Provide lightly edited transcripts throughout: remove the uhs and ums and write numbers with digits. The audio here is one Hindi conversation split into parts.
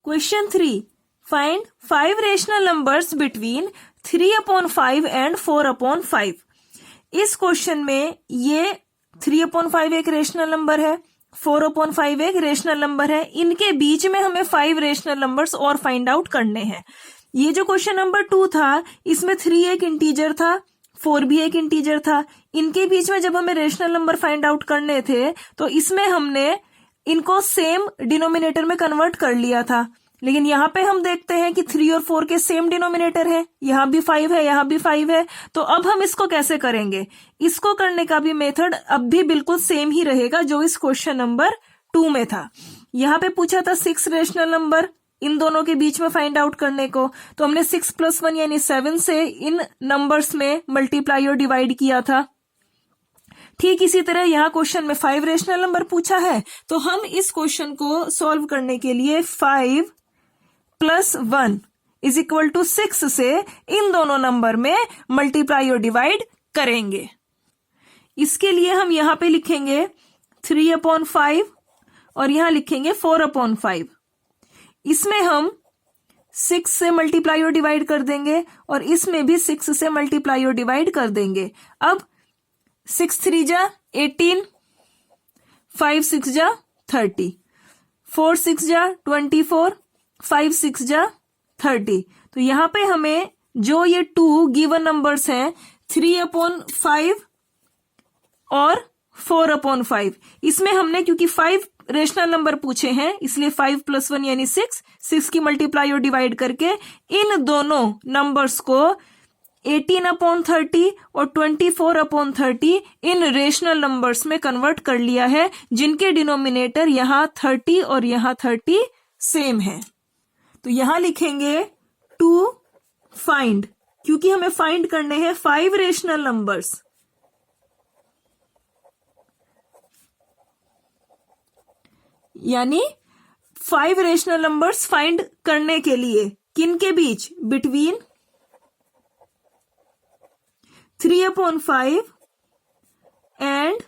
Question 3, find 5 rational numbers between 3/5 and 4/5। इस क्वेश्चन में ये 3/5 एक रेशनल नंबर है, 4/5 एक रेशनल नंबर है, इनके बीच में हमें 5 रेशनल नंबर्स और फाइंड आउट करने हैं। ये जो क्वेश्चन नंबर 2 था, इसमें 3 एक इंटीजर था, 4 भी एक इंटीजर था। इनके बीच में जब हमें रेशनल नंबर फाइंड आउट करने थे तो इसमें हमने इनको सेम डिनोमिनेटर में कन्वर्ट कर लिया था। लेकिन यहाँ पे हम देखते हैं कि 3 और 4 के सेम डिनोमिनेटर है, यहाँ भी 5 है, यहाँ भी 5 है। तो अब हम इसको कैसे करेंगे? इसको करने का भी मेथड अब भी बिल्कुल सेम ही रहेगा जो इस क्वेश्चन नंबर 2 में था। यहाँ पे पूछा था 6 रेशनल नंबर इन दोनों के बीच में फाइंड आउट करने को, तो हमने 6 + 1 यानी 7 से इन नंबर्स में मल्टीप्लाई और डिवाइड किया था। ठीक इसी तरह यहाँ क्वेश्चन में 5 रेशनल नंबर पूछा है, तो हम इस क्वेश्चन को सॉल्व करने के लिए 5 + 1 = 6 से इन दोनों नंबर में मल्टीप्लाई और डिवाइड करेंगे। इसके लिए हम यहाँ पे लिखेंगे 3/5 और यहाँ लिखेंगे 4/5। इसमें हम 6 से मल्टीप्लाई और डिवाइड कर देंगे और इसमें भी 6 से मल्टीप्लाई और डिवाइड कर देंगे। अब 6 3 जा 18, 5 6 जा 30, 4 6 जा 24, 5 6 जा 30। तो यहाँ पे हमें जो ये 2 गिवन नंबर्स हैं 3/5 और 4/5, इसमें हमने क्योंकि 5 रेशनल नंबर पूछे हैं इसलिए 5 + 1 यानी 6 की मल्टीप्लाई और डिवाइड करके इन दोनों नंबर्स को 18/30 और 24/30 इन रेशनल नंबर्स में कन्वर्ट कर लिया है, जिनके डिनोमिनेटर यहाँ 30 और यहाँ 30 सेम है। तो यहां लिखेंगे टू फाइंड, क्योंकि हमें फाइंड करने हैं 5 रेशनल नंबर्स। यानी 5 रेशनल नंबर्स फाइंड करने के लिए किन के बीच? Between 3/5 and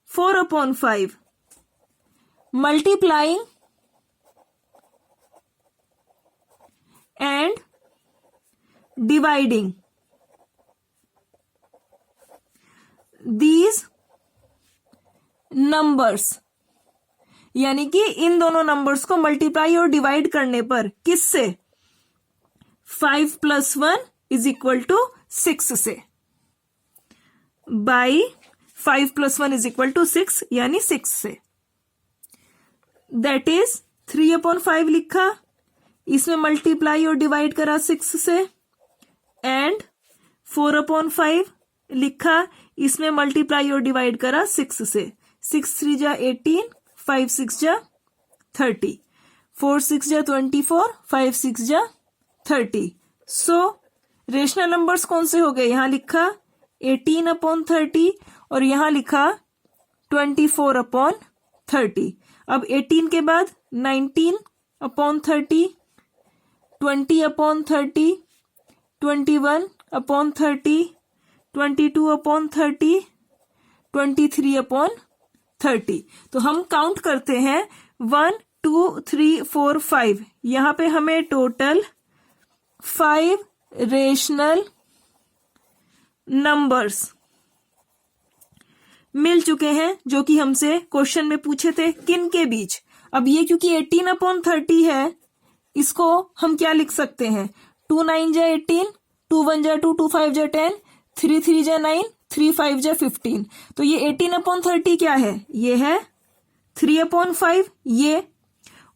4/5, multiplying and dividing these numbers. यानी कि इन दोनों नंबर्स को मल्टीप्लाई और डिवाइड करने पर किससे? 5 + 1 = 6 से, बाई 5 + 1 = 6 यानी 6 से। दैट इज 3/5 लिखा, इसमें मल्टीप्लाई और डिवाइड करा 6 से, एंड 4/5 लिखा, इसमें मल्टीप्लाई और डिवाइड करा 6 से। 6 3 जा 18, 5 6 जा 30, 4 6 जा 24, 5 6 जा 30। सो रेशनल नंबर्स कौन से हो गए? यहां लिखा 18/30 और यहां लिखा 24/30। अब 18 के बाद 19/30, 20/30, 21/30, 22/30, 23/30। तो हम काउंट करते हैं 1 2 3 4 5। यहां पे हमें टोटल 5 रेशनल नंबर्स मिल चुके हैं, जो कि हमसे क्वेश्चन में पूछे थे किन के बीच। अब ये क्योंकि 18/30 है, इसको हम क्या लिख सकते हैं? 2 9 जा 18, 2 1 जा 2, 2 5 जा 10, 3 3 जा 9, 3 5 जा 15। तो ये 18/30 क्या है? ये है 3/5 ये,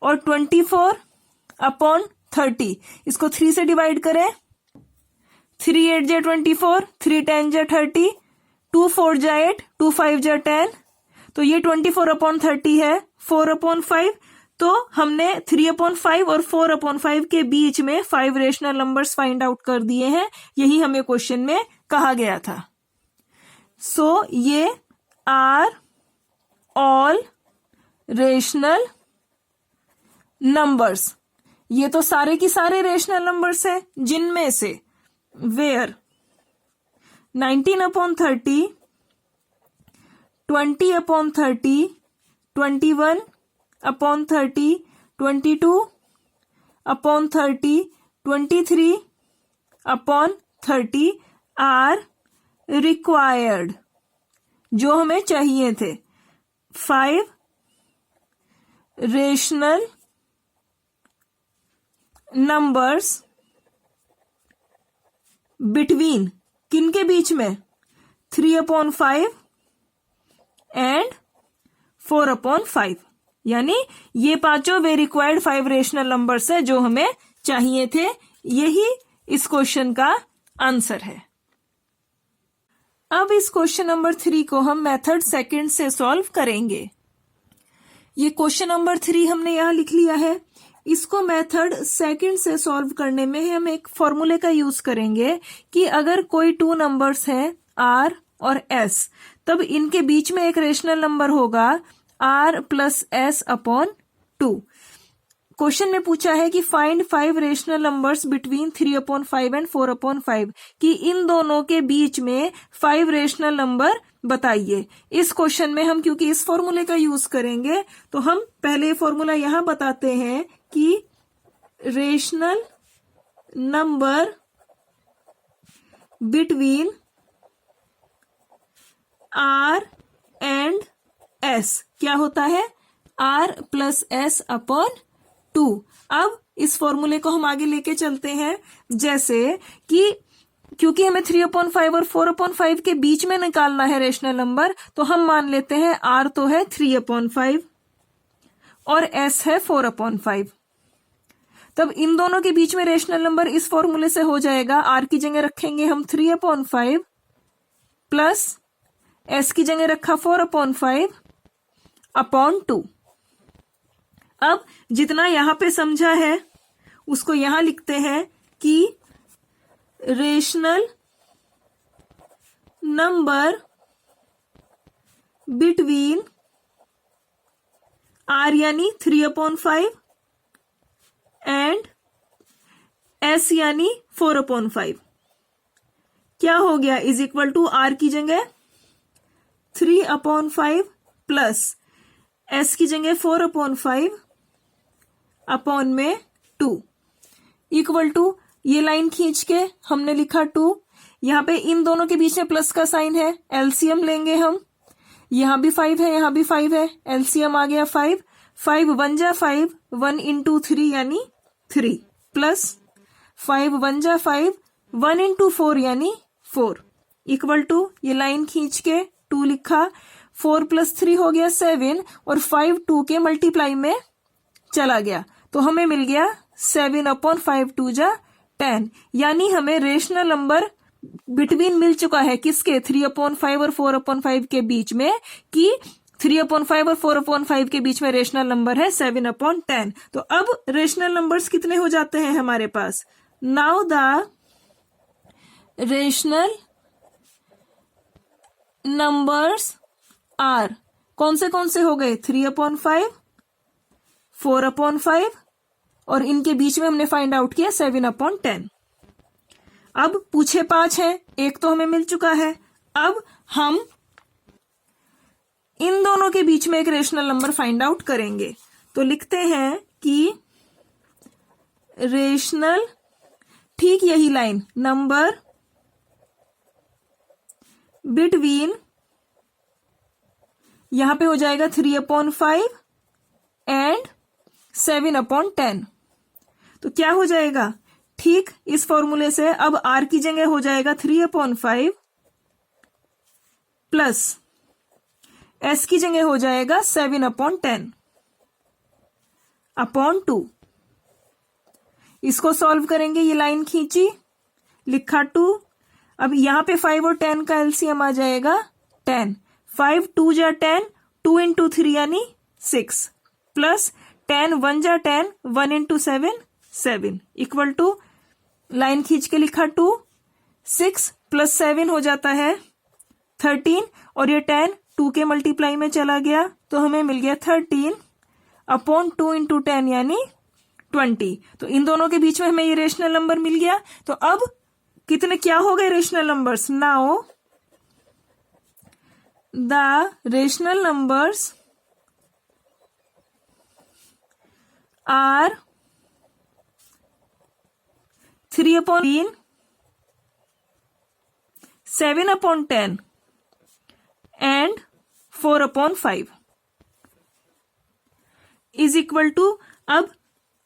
और 24/30 इसको 3 से डिवाइड करें, 3 8 जा 24, 3 10 जा 30, 2 4 जा 8, 2 5 जा 10। तो ये 24/30 है, 4/5। तो हमने 3/5 और 4/5 के बीच में 5 रेशनल नंबर्स फाइंड आउट कर दिए हैं। यही हमें क्वेश्चन में कहा गया था। सो ये आर ऑल रेशनल नंबर्स, ये तो सारे की सारे रेशनल नंबर्स हैं, जिनमें से where 19/30, 20/30, 21/30, 22, upon 30, 23 upon 30 are required, जो हमें चाहिए थे। 5 रेशनल नंबर्स बिटवीन, किन के बीच में? 3/5 एंड 4/5, यानी ये पांचों वे रिक्वायर्ड 5 रेशनल नंबर्स है जो हमें चाहिए थे। यही इस क्वेश्चन का आंसर है। अब इस क्वेश्चन नंबर 3 को हम मेथड सेकंड से सॉल्व करेंगे। ये क्वेश्चन नंबर 3 हमने यहां लिख लिया है। इसको मेथड सेकंड से सॉल्व करने में हम एक फॉर्मूले का यूज करेंगे कि अगर कोई 2 नंबर्स हैं R और S, तब इनके बीच में एक रेशनल नंबर होगा R plus S upon 2। Question में पूछा है कि find 5 rational numbers between 3/5 and 4/5, कि इन दोनों के बीच में 5 रेशनल नंबर बताइए। इस क्वेश्चन में हम क्योंकि इस फॉर्मूले का यूज करेंगे, तो हम पहले फॉर्मूला यहां बताते हैं कि rational number between R and S क्या होता है? R plus S upon 2। अब इस फॉर्मूले को हम आगे लेके चलते हैं, जैसे कि क्योंकि हमें 3/5 और 4/5 के बीच में निकालना है रेशनल नंबर, तो हम मान लेते हैं R तो है 3/5 और S है 4/5। तब इन दोनों के बीच में रेशनल नंबर इस फॉर्मूले से हो जाएगा। R की जगह रखेंगे हम 3/5 प्लस S की जगह रखा 4/5 अपॉन 2। अब जितना यहां पे समझा है उसको यहां लिखते हैं कि रेशनल नंबर बिटवीन R यानी 3/5 एंड S यानी 4/5 क्या हो गया? इज इक्वल टू R की जगह 3/5 प्लस S की जगह 4/5 अपॉन में 2 इक्वल टू, ये लाइन खींच के हमने लिखा 2। यहां पे इन दोनों के बीच में प्लस का साइन है, एलसीएम लेंगे हम। यहां भी 5 है, यहां भी 5 है, एलसीएम आ गया 5। 5 1 जा 5, 1 इंटू 3 यानी 3 प्लस 5 1 जा 5, 1 इंटू 4 यानी 4 इक्वल टू, ये लाइन खींच के 2 लिखा। 4 प्लस 3 हो गया 7 और 5 2 के मल्टीप्लाई में चला गया, तो हमें मिल गया 7/5 2 जा 10, यानी हमें रेशनल नंबर बिटवीन मिल चुका है किसके? 3/5 और 4/5 के बीच में, कि 3/5 और 4/5 के बीच में रेशनल नंबर है 7/10। तो अब रेशनल नंबर्स कितने हो जाते हैं हमारे पास? Now the rational numbers are, कौन से हो गए? 3/5, 4/5 और इनके बीच में हमने फाइंड आउट किया 7/10। अब पूछे 5 है, एक तो हमें मिल चुका है। अब हम इन दोनों के बीच में एक रेशनल नंबर फाइंड आउट करेंगे, तो लिखते हैं कि रेशनल, ठीक यही लाइन, नंबर बिटवीन, यहां पे हो जाएगा 3/5 एंड 7/10। तो क्या हो जाएगा? ठीक इस फॉर्मूले से अब R की जगह हो जाएगा 3/5 प्लस S की जगह हो जाएगा 7/10 अपॉन 2। इसको सॉल्व करेंगे, ये लाइन खींची, लिखा 2। अब यहां पे 5 और 10 का एलसीएम आ जाएगा 10। 5 2 जा 10, 2 इंटू 3 यानी 6 प्लस 10 1 जा 10, 1 इंटू 7 7 इक्वल टू, लाइन खींच के लिखा 2। 6 प्लस 7 हो जाता है 13 और ये 10 2 के मल्टीप्लाई में चला गया, तो हमें मिल गया 13 अपॉन 2 इंटू 10 यानी 20। तो इन दोनों के बीच में हमें ये रेशनल नंबर मिल गया। तो अब कितने क्या हो गए rational numbers? Now the rational numbers are 3/3, 7/10 and 4/5 is equal to, अब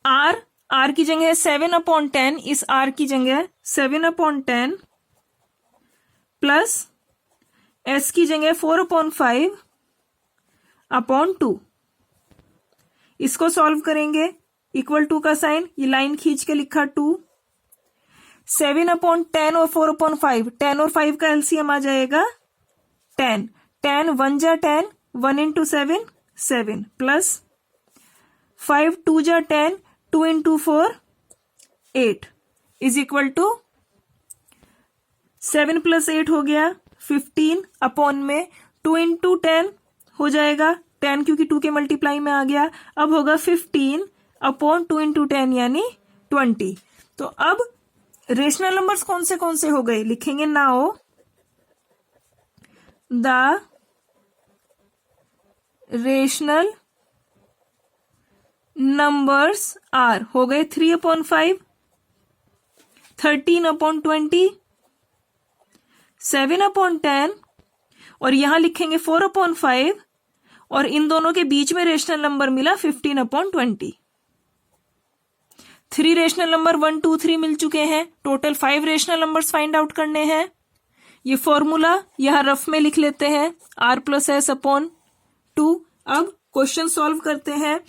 आर की जगह 7/10, इस आर की जगह 7/10 प्लस एस की जगह 4/5/2। इसको सॉल्व करेंगे, इक्वल टू का साइन, ये लाइन खींच के लिखा 2। 7/10 और 4/5, 10 और 5 का एलसीएम आ जाएगा 10। 10 1 जा 10, 1 इंटू 7 7 प्लस 5 2 जा 10, 2 into 4 8 is equal to 7 plus 8 हो गया 15 अपॉन में 2 इंटू 10 हो जाएगा 10, क्योंकि 2 के मल्टीप्लाई में आ गया। अब होगा 15 अपॉन 2 इंटू 10 यानी 20। तो अब रेशनल नंबर्स कौन से हो गए, लिखेंगे now the rational numbers are, हो गए 3/5, 13/20, 7/10 और यहां लिखेंगे 4/5 और इन दोनों के बीच में रेशनल नंबर मिला 15/20। 3 रेशनल नंबर 1 2 3 मिल चुके हैं, total 5 rational numbers find out करने हैं। ये फॉर्मूला यहां रफ में लिख लेते हैं, r+s/2। अब क्वेश्चन सॉल्व करते हैं।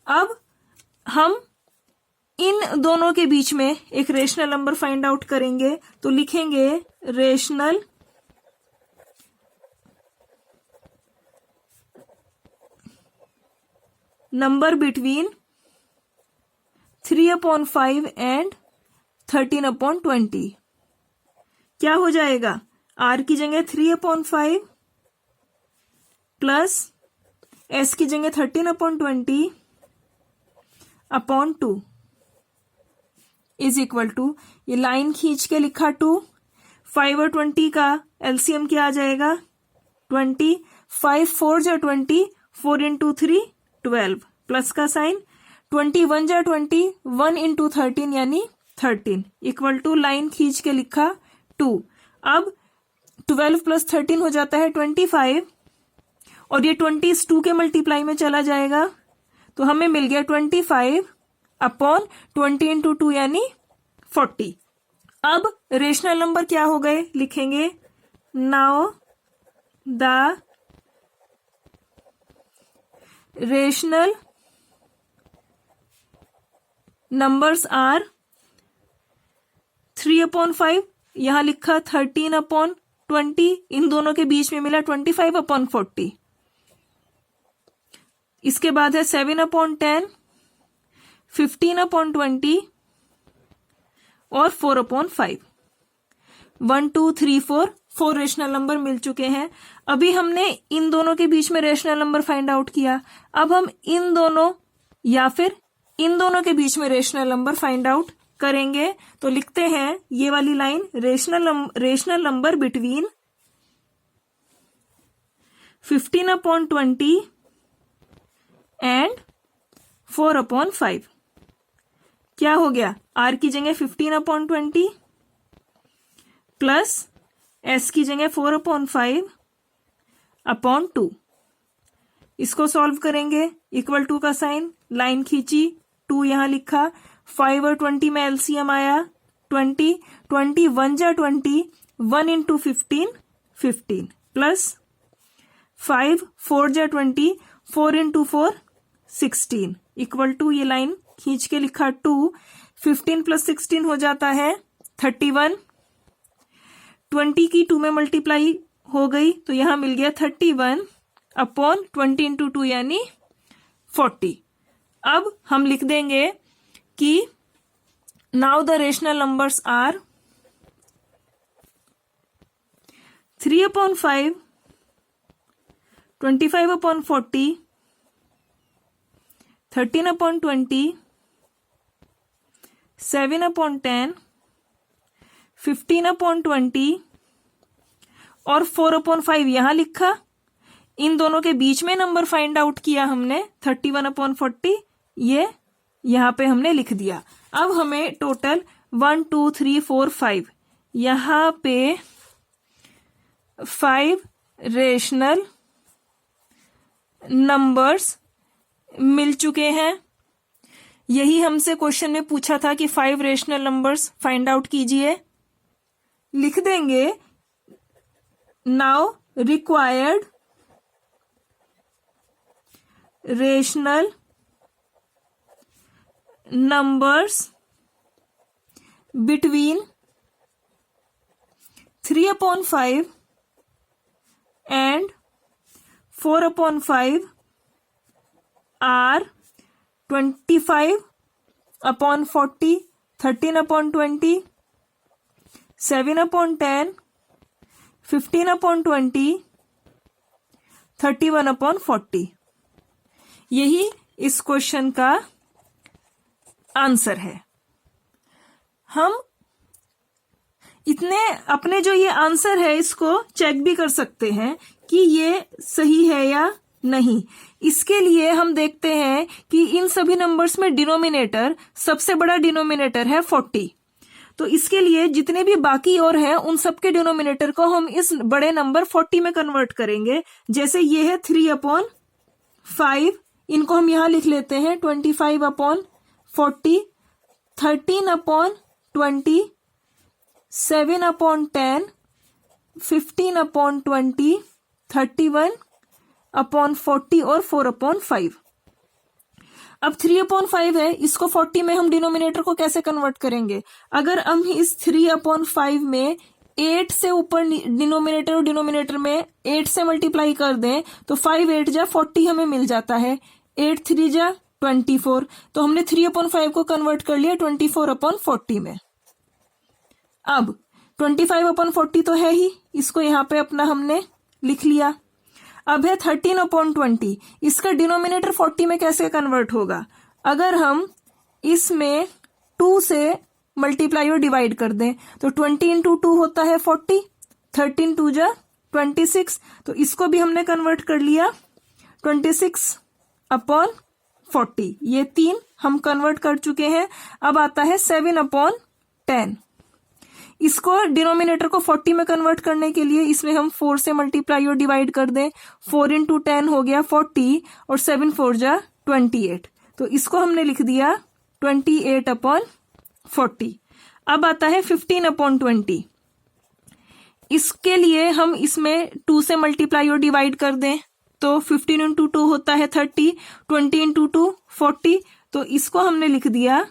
अब हम इन दोनों के बीच में एक रेशनल नंबर फाइंड आउट करेंगे, तो लिखेंगे रेशनल नंबर बिटवीन 3/5 एंड 13/20। क्या हो जाएगा, r की जगह 3/5 प्लस s की जगह 13/20/2 इज इक्वल टू, ये लाइन खींच के लिखा 2। 5 और 20 का एलसीएम क्या आ जाएगा 20, 5 4 जा 20, 4 इंटू 3 12 प्लस का साइन, 21 जा 20, 1 इंटू 13 यानी 13 इक्वल टू, लाइन खींच के लिखा 2। अब 12 प्लस 13 हो जाता है 25 और ये 20 इस 2 के मल्टीप्लाई में चला जाएगा, तो हमें मिल गया 25/20 इंटू 2 यानी 40। अब रेशनल नंबर क्या हो गए, लिखेंगे now the rational numbers are 3/5, यहां लिखा 13/20, इन दोनों के बीच में मिला 25/40। इसके बाद है 7/10, 15/20 और 4/5। 1 2 3 4 रेशनल नंबर मिल चुके हैं। अभी हमने इन दोनों के बीच में रेशनल नंबर फाइंड आउट किया, अब हम इन दोनों या फिर इन दोनों के बीच में रेशनल नंबर फाइंड आउट करेंगे। तो लिखते हैं ये वाली line, rational number between 15/20 and 4/5। क्या हो गया, r की जगह 15/20 प्लस s की जगह 4/5/2। इसको सॉल्व करेंगे, इक्वल टू का साइन, लाइन खींची, 2 यहां लिखा, 5 और 20 में एलसीएम आया 20, 21 जा 20, 1 इंटू 15 15 प्लस 5 4 जा 20, 4 इंटू 4 16 इक्वल टू, ये लाइन खींच के लिखा 2। 15 प्लस 16 हो जाता है 31। 20 की 2 में मल्टीप्लाई हो गई, तो यहां मिल गया 31/20 इंटू 2 यानी 40। अब हम लिख देंगे कि now the rational numbers are 3/5, 25/40, 13/20, 7/10, 15/20 और 4/5 यहां लिखा। इन दोनों के बीच में नंबर फाइंड आउट किया हमने 31/40, ये यहां पे हमने लिख दिया। अब हमें टोटल 1 2 3 4 5, यहाँ पे 5 रेशनल नंबर्स मिल चुके हैं। यही हमसे क्वेश्चन में पूछा था कि 5 रेशनल नंबर्स फाइंड आउट कीजिए। लिख देंगे now required rational numbers between 3/5 and 4/5 are 25/40, 13/20, 7/10, 15/20, 31/40। यही इस क्वेश्चन का आंसर है। हम इतने अपने जो ये आंसर है इसको चेक भी कर सकते हैं कि ये सही है या नहीं। इसके लिए हम देखते हैं कि इन सभी नंबर्स में डिनोमिनेटर, सबसे बड़ा डिनोमिनेटर है 40। तो इसके लिए जितने भी बाकी और हैं उन सबके डिनोमिनेटर को हम इस बड़े नंबर 40 में कन्वर्ट करेंगे। जैसे ये है 3/5, इनको हम यहां लिख लेते हैं 25/40, 13/20, 7/10, 15/20, 31/40 और 4/5। अब 3/5 है, इसको 40 में हम डिनोमिनेटर को कैसे कन्वर्ट करेंगे? अगर हम इस 3/5 में 8 से ऊपर डिनोमिनेटर और डिनोमिनेटर में 8 से मल्टीप्लाई कर दें तो 5 8 जा 40 हमें मिल जाता है। 8 3 जा 24। तो हमने 3/5 को कन्वर्ट कर लिया 24/40 में। अब 25/40 तो है ही, इसको यहां पे अपना हमने लिख लिया। अब है 13/20, इसका डिनोमिनेटर 40 में कैसे कन्वर्ट होगा? अगर हम इसमें 2 से मल्टीप्लाई और डिवाइड कर दें तो 20 × 2 होता है 40, 13 2 जा 26। तो इसको भी हमने कन्वर्ट कर लिया 26/40। ये 3 हम कन्वर्ट कर चुके हैं। अब आता है 7/10। इसको डिनोमिनेटर को 40 में कन्वर्ट करने के लिए इसमें हम 4 से मल्टीप्लाई और डिवाइड कर दें। 4 × 10 हो गया 40 और 7 4 जा 28। तो इसको हमने लिख दिया 28/40। अब आता है 15/20। इसके लिए हम इसमें 2 से मल्टीप्लाई और डिवाइड कर दें तो 15 × 2 होता है 30, 20 × 2 40। तो इसको हमने लिख दिया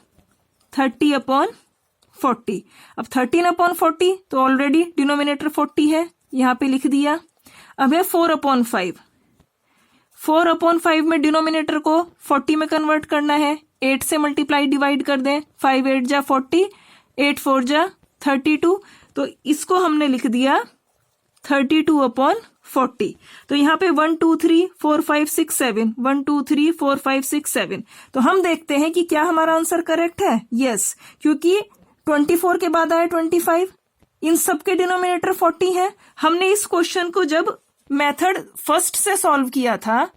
30/40। अब 13/40 तो ऑलरेडी डिनोमिनेटर 40 है, यहां पे लिख दिया। अब है 4/5। 4/5 में डिनोमिनेटर को 40 में कन्वर्ट करना है। 8 से मल्टीप्लाई डिवाइड कर दें। 5 8 जा 40, 8 4 जा 32। तो इसको हमने लिख दिया 32/40। तो यहाँ पे 1 2 3 4 5 6 7, 1 2 3 4 5 6 7। तो हम देखते हैं कि क्या हमारा आंसर करेक्ट है। यस, क्योंकि 24 के बाद आया 25, इन सबके डिनोमिनेटर 40 है। हमने इस क्वेश्चन को जब मेथड फर्स्ट से सॉल्व किया था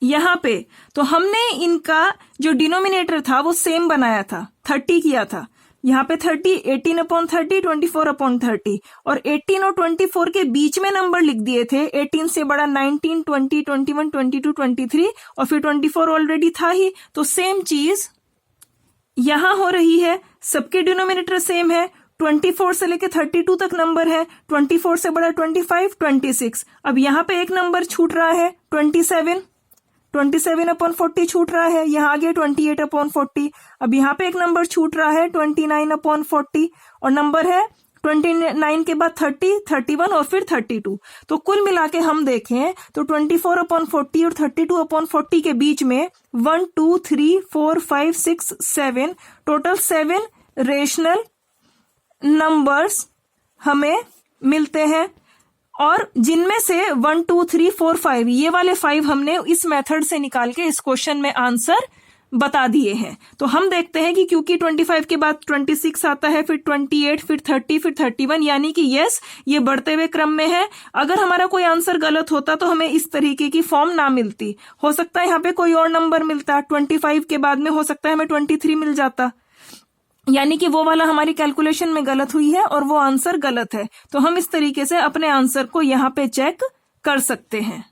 यहाँ पे, तो हमने इनका जो डिनोमिनेटर था वो सेम बनाया था, 30 किया था। यहाँ पे 30, 18/30, 24/30 और 18 और 24 के बीच में नंबर लिख दिए थे। 18 से बड़ा 19, 20, 21, 22, 23 और फिर 24 ऑलरेडी था ही। तो सेम चीज यहां हो रही है, सबके डिनोमिनेटर सेम है। 24 से लेके 32 तक नंबर है। 24 से बड़ा 25, 26। अब यहाँ पे एक नंबर छूट रहा है 27, 27/40 छूट रहा है। यहाँ आगे 28/40। अब यहाँ पे एक नंबर छूट रहा है 29/40 और नंबर है 29 के बाद 30, 31 और फिर 32। तो कुल मिला के हम देखें तो 24/40 और 32/40 के बीच में 1 2 3 4 5 6 7 टोटल 7 रेशनल नंबर्स हमें मिलते हैं। और जिनमें से 1 2 3 4 5 ये वाले 5 हमने इस मेथड से निकाल के इस क्वेश्चन में आंसर बता दिए हैं। तो हम देखते हैं कि क्योंकि 25 के बाद 26 आता है, फिर 28, फिर 30, फिर 31, यानी कि यस ये बढ़ते हुए क्रम में है। अगर हमारा कोई आंसर गलत होता तो हमें इस तरीके की फॉर्म ना मिलती। हो सकता है यहाँ पे कोई और नंबर मिलता, 25 के बाद में हो सकता है हमें 23 मिल जाता। यानी कि वो वाला हमारी कैलकुलेशन में गलत हुई है और वो आंसर गलत है। तो हम इस तरीके से अपने आंसर को यहां पे चेक कर सकते हैं।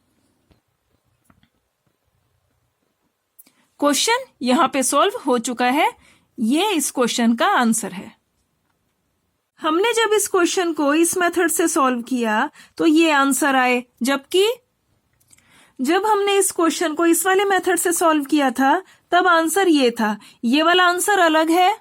क्वेश्चन यहां पे सॉल्व हो चुका है। ये इस क्वेश्चन का आंसर है। हमने जब इस क्वेश्चन को इस मेथड से सॉल्व किया तो ये आंसर आए, जबकि जब हमने इस क्वेश्चन को इस वाले मेथड से सॉल्व किया था तब आंसर ये था। ये वाला आंसर अलग है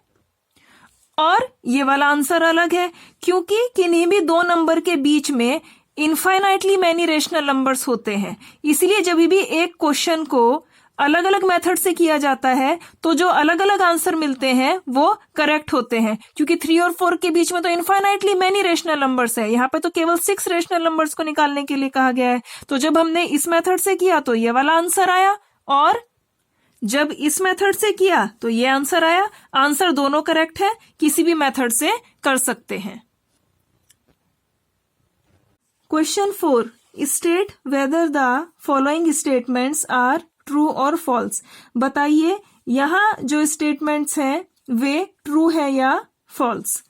और ये वाला आंसर अलग है, क्योंकि किन्हीं भी दो नंबर के बीच में इनफाइनाइटली मैनी रेशनल नंबर्स होते हैं। इसलिए जब भी एक क्वेश्चन को अलग अलग मेथड से किया जाता है तो जो अलग अलग आंसर मिलते हैं वो करेक्ट होते हैं, क्योंकि 3 और 4 के बीच में तो इनफाइनाइटली मैनी रेशनल नंबर्स है। यहाँ पे तो केवल 6 रेशनल नंबर्स को निकालने के लिए कहा गया है। तो जब हमने इस मेथड से किया तो ये वाला आंसर आया, और जब इस मेथड से किया तो ये आंसर आया। आंसर दोनों करेक्ट है, किसी भी मेथड से कर सकते हैं। Question 4, state whether the following statements are true और फॉल्स। बताइए यहाँ जो स्टेटमेंट्स हैं वे ट्रू है या false.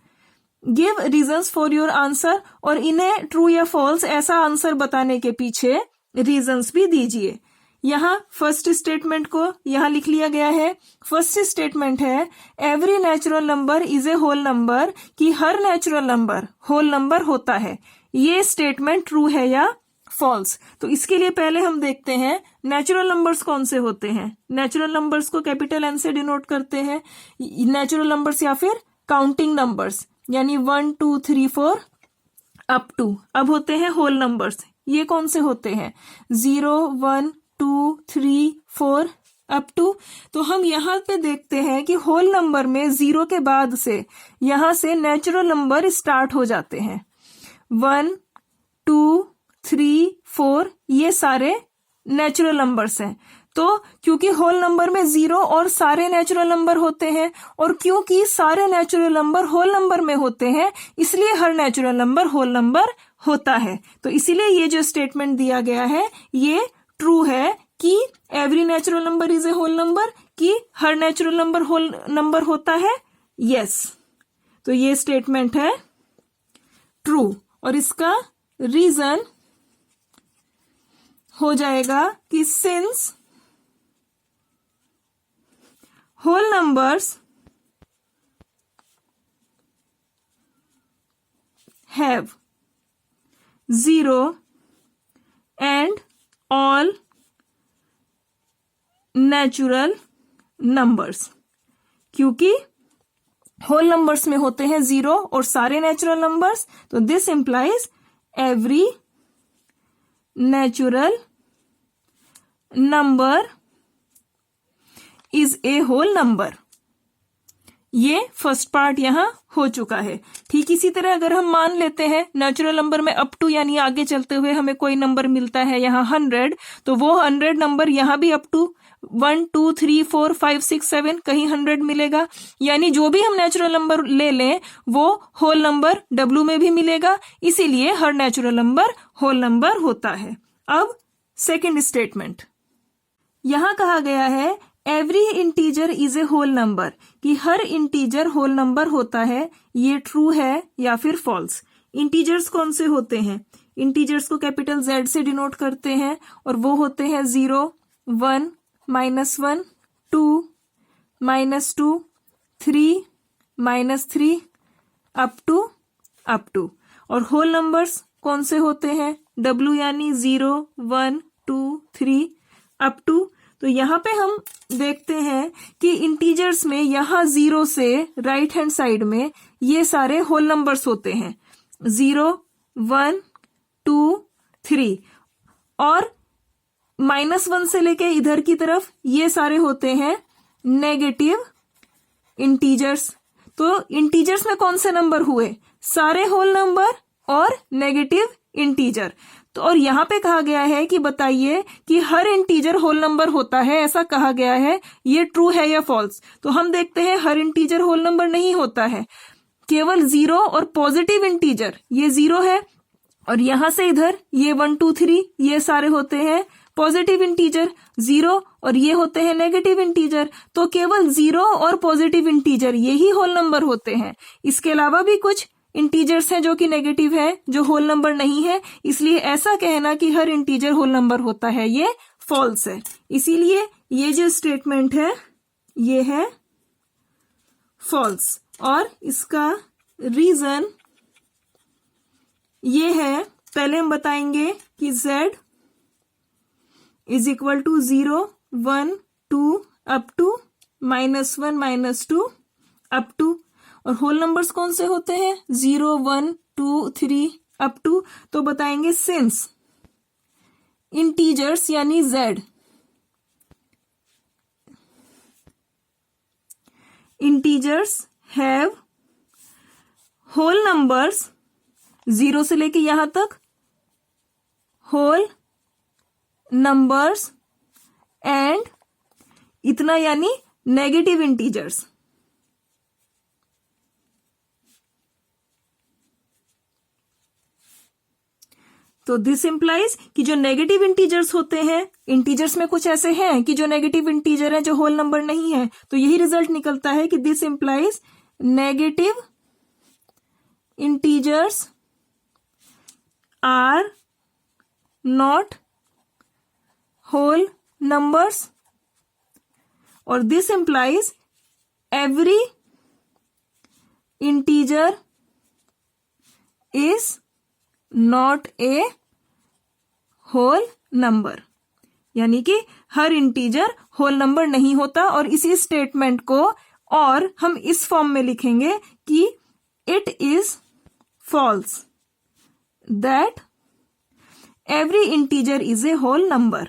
Give reasons for your answer, और इन्हें ट्रू या फॉल्स ऐसा आंसर बताने के पीछे रीजंस भी दीजिए। यहाँ फर्स्ट स्टेटमेंट को यहाँ लिख लिया गया है। फर्स्ट स्टेटमेंट है every natural number is a whole number, कि हर नेचुरल नंबर होल नंबर होता है। ये स्टेटमेंट ट्रू है या फॉल्स। तो इसके लिए पहले हम देखते हैं नेचुरल नंबर्स कौन से होते हैं। नेचुरल नंबर्स को कैपिटल एन से डिनोट करते हैं। नेचुरल नंबर्स या फिर काउंटिंग नंबर्स, यानी 1 2 3 4 अप टू। अब होते हैं होल नंबर्स। ये कौन से होते हैं? 0 1 2 3 4 अप टू। तो हम यहाँ पे देखते हैं कि होल नंबर में 0 के बाद से यहाँ से नेचुरल नंबर स्टार्ट हो जाते हैं। 1 2 3 4 ये सारे नेचुरल नंबर्स हैं। तो क्योंकि होल नंबर में 0 और सारे नेचुरल नंबर होते हैं, और क्योंकि सारे नेचुरल नंबर होल नंबर में होते हैं, इसलिए हर नेचुरल नंबर होल नंबर होता है। तो इसीलिए ये जो स्टेटमेंट दिया गया है ये ट्रू है कि every natural number is a whole number, कि हर नेचुरल नंबर होल नंबर होता है। यस, तो ये स्टेटमेंट है ट्रू, और इसका रीजन हो जाएगा कि since whole numbers have 0 and all natural numbers, क्योंकि होल नंबर्स में होते हैं 0 और सारे नेचुरल नंबर्स, तो this implies every natural number is a whole number. ये फर्स्ट पार्ट यहां हो चुका है। ठीक इसी तरह अगर हम मान लेते हैं नेचुरल नंबर में अप टू यानी आगे चलते हुए हमें कोई नंबर मिलता है यहाँ 100, तो वो 100 नंबर यहाँ भी अप टू 1 2 3 4 5 6 7 कहीं 100 मिलेगा। यानी जो भी हम नेचुरल नंबर ले लें वो होल नंबर W में भी मिलेगा, इसीलिए हर नेचुरल नंबर होल नंबर होता है। अब सेकेंड स्टेटमेंट, यहां कहा गया है every integer is a whole number, कि हर इंटीजर होल नंबर होता है। ये ट्रू है या फिर फॉल्स। इंटीजर्स कौन से होते हैं? इंटीजर्स को कैपिटल Z से डिनोट करते हैं, और वो होते हैं 0 1 -1 2 -2 3 -3 अप टू। और होल नंबर्स कौन से होते हैं? W यानी 0 1 2 3 अप टू। तो यहाँ पे हम देखते हैं कि इंटीजर्स में यहाँ 0 से राइट हैंड साइड में ये सारे होल नंबर्स होते हैं, 0 1 2 3, और -1 से लेके इधर की तरफ ये सारे होते हैं नेगेटिव इंटीजर्स। तो इंटीजर्स में कौन से नंबर हुए? सारे होल नंबर और नेगेटिव इंटीजर। तो और यहाँ पे कहा गया है कि बताइए कि हर इंटीजर होल नंबर होता है, ऐसा कहा गया है। ये ट्रू है या फॉल्स? तो हम देखते हैं हर इंटीजर होल नंबर नहीं होता है, केवल 0 और पॉजिटिव इंटीजर ये 0 है, और यहां से इधर ये 1 2 3 ये सारे होते हैं पॉजिटिव इंटीजर 0 और ये होते हैं नेगेटिव इंटीजर। तो केवल 0 और पॉजिटिव इंटीजर यही होल नंबर होते हैं। इसके अलावा भी कुछ इंटीजर्स हैं जो कि नेगेटिव है, जो होल नंबर नहीं है। इसलिए ऐसा कहना कि हर इंटीजर होल नंबर होता है ये फॉल्स है। इसीलिए ये जो स्टेटमेंट है ये है फॉल्स। और इसका रीजन ये है, पहले हम बताएंगे कि z is equal to 0, 1, 2 up to -1, -2 up to, और होल नंबर्स कौन से होते हैं 0, 1, 2, 3 अप टू। तो बताएंगे सिंस इंटीजर्स यानी z integers have whole numbers 0 से लेके यहां तक, होल नंबर्स एंड इतना यानी नेगेटिव इंटीजर्स। तो दिस इंप्लाइज कि जो नेगेटिव इंटीजर्स होते हैं, इंटीजर्स में कुछ ऐसे हैं कि जो नेगेटिव इंटीजर है जो होल नंबर नहीं है, तो यही रिजल्ट निकलता है कि this implies negative integers are not whole numbers, और this implies every integer is not a whole number, यानी कि हर इंटीजर होल नंबर नहीं होता। और इसी स्टेटमेंट को और हम इस फॉर्म में लिखेंगे कि it is false that every integer is a whole number.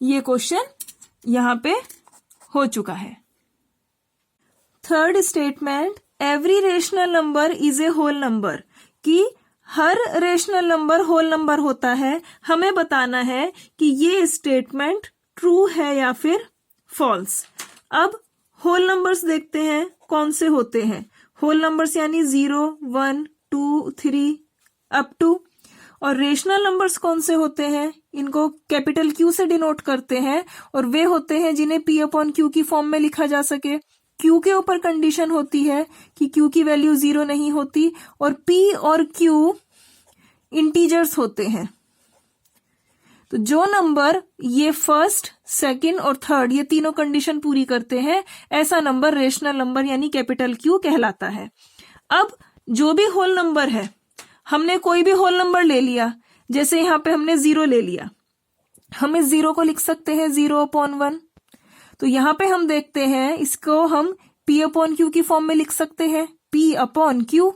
ये क्वेश्चन यहां पे हो चुका है। Third statement, every rational number is a whole number, कि हर रेशनल नंबर होल नंबर होता है। हमें बताना है कि ये स्टेटमेंट ट्रू है या फिर फॉल्स। अब होल नंबर्स देखते हैं कौन से होते हैं। होल नंबर्स यानी 0, 1, 2, 3 अप टू। और रेशनल नंबर्स कौन से होते हैं, इनको कैपिटल Q से डिनोट करते हैं, और वे होते हैं जिन्हें P अपॉन Q की फॉर्म में लिखा जा सके। Q के ऊपर कंडीशन होती है कि Q की वैल्यू 0 नहीं होती, और P और Q इंटीजर्स होते हैं। तो जो नंबर ये फर्स्ट, सेकंड और थर्ड ये तीनों कंडीशन पूरी करते हैं, ऐसा नंबर रेशनल नंबर यानी कैपिटल Q कहलाता है। अब जो भी होल नंबर है, हमने कोई भी होल नंबर ले लिया, जैसे यहां पे हमने 0 ले लिया, हम इस 0 को लिख सकते हैं 0 अपॉन 1। तो यहां पे हम देखते हैं इसको हम P अपॉन Q की फॉर्म में लिख सकते हैं, P अपॉन Q।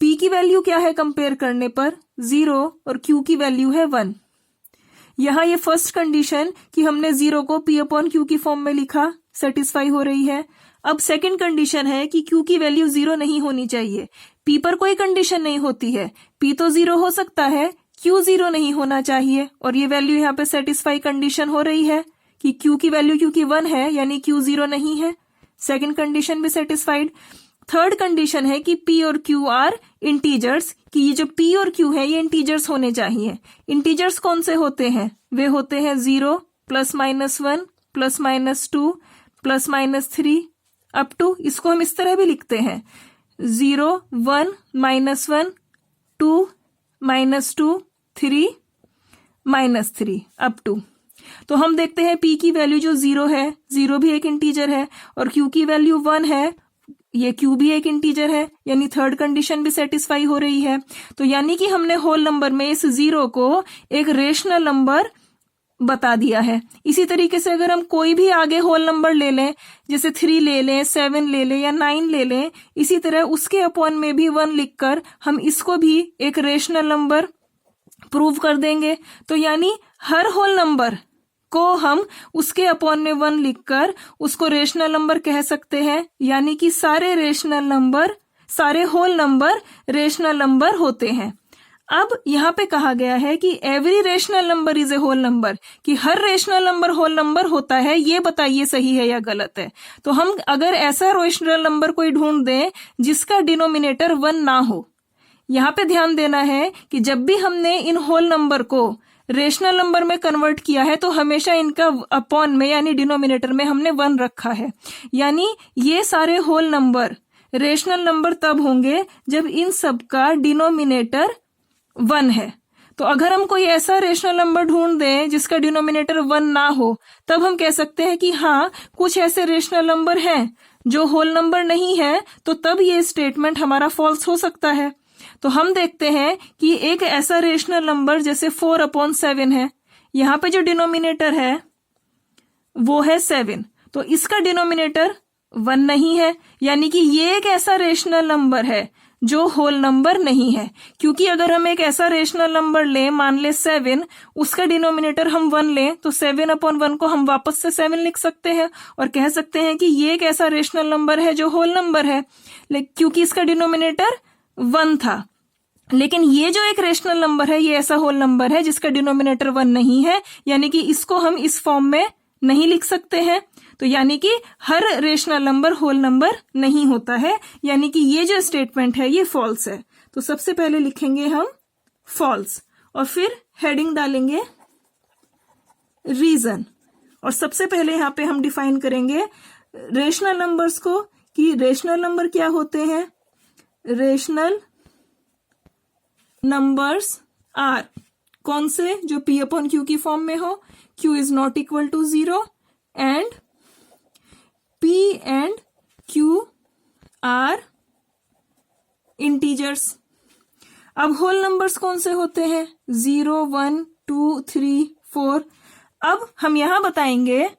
P की वैल्यू क्या है कंपेयर करने पर 0 और Q की वैल्यू है 1। यहां ये फर्स्ट कंडीशन कि हमने 0 को P अपॉन Q की फॉर्म में लिखा सेटिस्फाई हो रही है। अब सेकंड कंडीशन है कि Q की वैल्यू 0 नहीं होनी चाहिए। P पर कोई कंडीशन नहीं होती है, P तो 0 हो सकता है, Q 0 नहीं होना चाहिए, और ये वैल्यू यहाँ पे सेटिस्फाई कंडीशन हो रही है कि Q की वैल्यू क्योंकि 1 है यानी Q 0 नहीं है। सेकंड कंडीशन भी सेटिस्फाइड। थर्ड कंडीशन है कि P और Q आर इंटीजर्स, कि ये जो P और Q है ये इंटीजर्स होने चाहिए। इंटीजर्स कौन से होते हैं, वे होते हैं 0, +-1, +-2, +-3 अप टू। इसको हम इस तरह भी लिखते हैं 0, 1, -1, 2, -2, 3, -3 अप टू। तो हम देखते हैं P की वैल्यू जो 0 है, 0 भी एक इंटीजर है, और Q की वैल्यू 1 है, ये Q भी एक इंटीजर है, यानी थर्ड कंडीशन भी सेटिस्फाई हो रही है। तो यानी कि हमने होल नंबर में इस 0 को एक रेशनल नंबर बता दिया है। इसी तरीके से अगर हम कोई भी आगे होल नंबर ले लें, जैसे 3 ले लें, 7 ले लें या 9 ले लें, इसी तरह उसके अपॉन में भी 1 लिखकर हम इसको भी एक रेशनल नंबर प्रूव कर देंगे। तो यानी हर होल नंबर को हम उसके अपॉन में 1 लिखकर उसको रेशनल नंबर कह सकते हैं, यानी कि सारे रेशनल नंबर, सारे होल नंबर रेशनल नंबर होते हैं। अब यहाँ पे कहा गया है कि every rational number is a whole number, कि हर रेशनल नंबर होल नंबर होता है, ये बताइए सही है या गलत है। तो हम अगर ऐसा रेशनल नंबर कोई ढूंढ दें जिसका डिनोमिनेटर 1 ना हो, यहाँ पे ध्यान देना है कि जब भी हमने इन होल नंबर को रेशनल नंबर में कन्वर्ट किया है तो हमेशा इनका अपॉन में यानी डिनोमिनेटर में हमने 1 रखा है। यानी ये सारे होल नंबर रेशनल नंबर तब होंगे जब इन सब का डिनोमिनेटर 1 है। तो अगर हम कोई ऐसा रेशनल नंबर ढूंढ दें जिसका डिनोमिनेटर 1 ना हो, तब हम कह सकते हैं कि हाँ कुछ ऐसे रेशनल नंबर हैं जो होल नंबर नहीं है, तो तब ये स्टेटमेंट हमारा फॉल्स हो सकता है। तो हम देखते हैं कि एक ऐसा रेशनल नंबर जैसे 4/7 है, यहाँ पे जो डिनोमिनेटर है वो है 7, तो इसका डिनोमिनेटर 1 नहीं है, यानी कि ये एक ऐसा रेशनल नंबर है जो होल नंबर नहीं है। क्योंकि अगर हम एक ऐसा रेशनल नंबर लें, मान ले 7, उसका डिनोमिनेटर हम 1 लें, तो 7/1 को हम वापस से 7 लिख सकते हैं और कह सकते हैं कि ये एक ऐसा रेशनल नंबर है जो होल नंबर है, क्योंकि इसका डिनोमिनेटर 1 था। लेकिन ये जो एक रेशनल नंबर है ये ऐसा होल नंबर है जिसका डिनोमिनेटर 1 नहीं है, यानी कि इसको हम इस फॉर्म में नहीं लिख सकते हैं। तो यानी कि हर रेशनल नंबर होल नंबर नहीं होता है, यानी कि ये जो स्टेटमेंट है ये फॉल्स है। तो सबसे पहले लिखेंगे हम फॉल्स और फिर हेडिंग डालेंगे रीजन। और सबसे पहले यहाँ पे हम डिफाइन करेंगे रेशनल नंबर्स को कि रेशनल नंबर क्या होते हैं। रेशनल नंबर्स आर कौन से, जो P/Q की फॉर्म में हो, Q is not equal to 0 and P and Q are integers. अब होल नंबर्स कौन से होते हैं, 0, 1, 2, 3, 4। अब हम यहां बताएंगे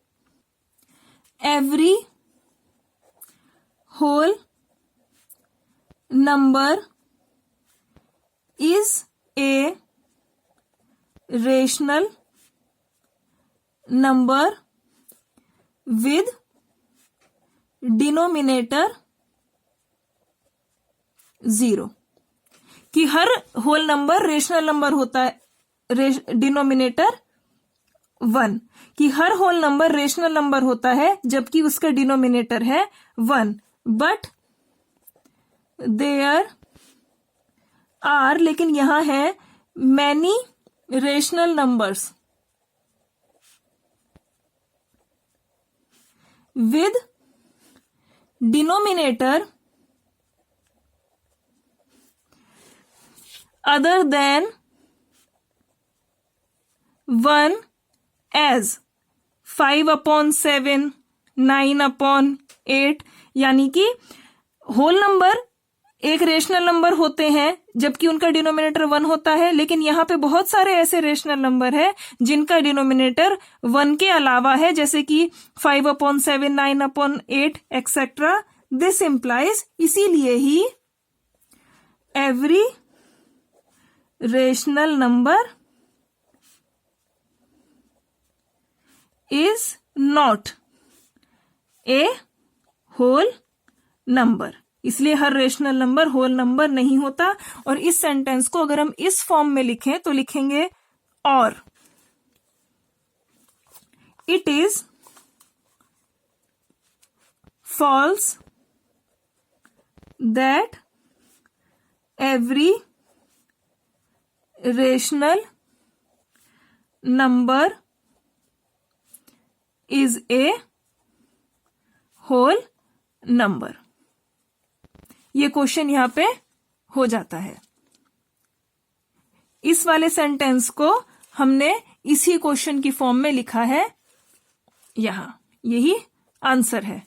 every whole number is a rational number with denominator 0, कि हर होल नंबर रेशनल नंबर होता है, डिनोमिनेटर 1, कि हर होल नंबर रेशनल नंबर होता है जबकि उसका डिनोमिनेटर है 1, बट देयर आर, लेकिन यहां है many rational numbers with denominator other than 1 as 5/7, 9/8, यानी कि होल नंबर एक रेशनल नंबर होते हैं जबकि उनका डिनोमिनेटर 1 होता है, लेकिन यहाँ पे बहुत सारे ऐसे रेशनल नंबर है जिनका डिनोमिनेटर 1 के अलावा है, जैसे कि 5/7, 9/8 एक्सेट्रा। दिस इंप्लाइज, इसीलिए ही every rational number is not a whole number, इसलिए हर रेशनल नंबर होल नंबर नहीं होता। और इस सेंटेंस को अगर हम इस फॉर्म में लिखें तो लिखेंगे और it is false that every rational number is a whole number. ये क्वेश्चन यहां पे हो जाता है। इस वाले सेंटेंस को हमने इसी क्वेश्चन की फॉर्म में लिखा है, यहां यही आंसर है।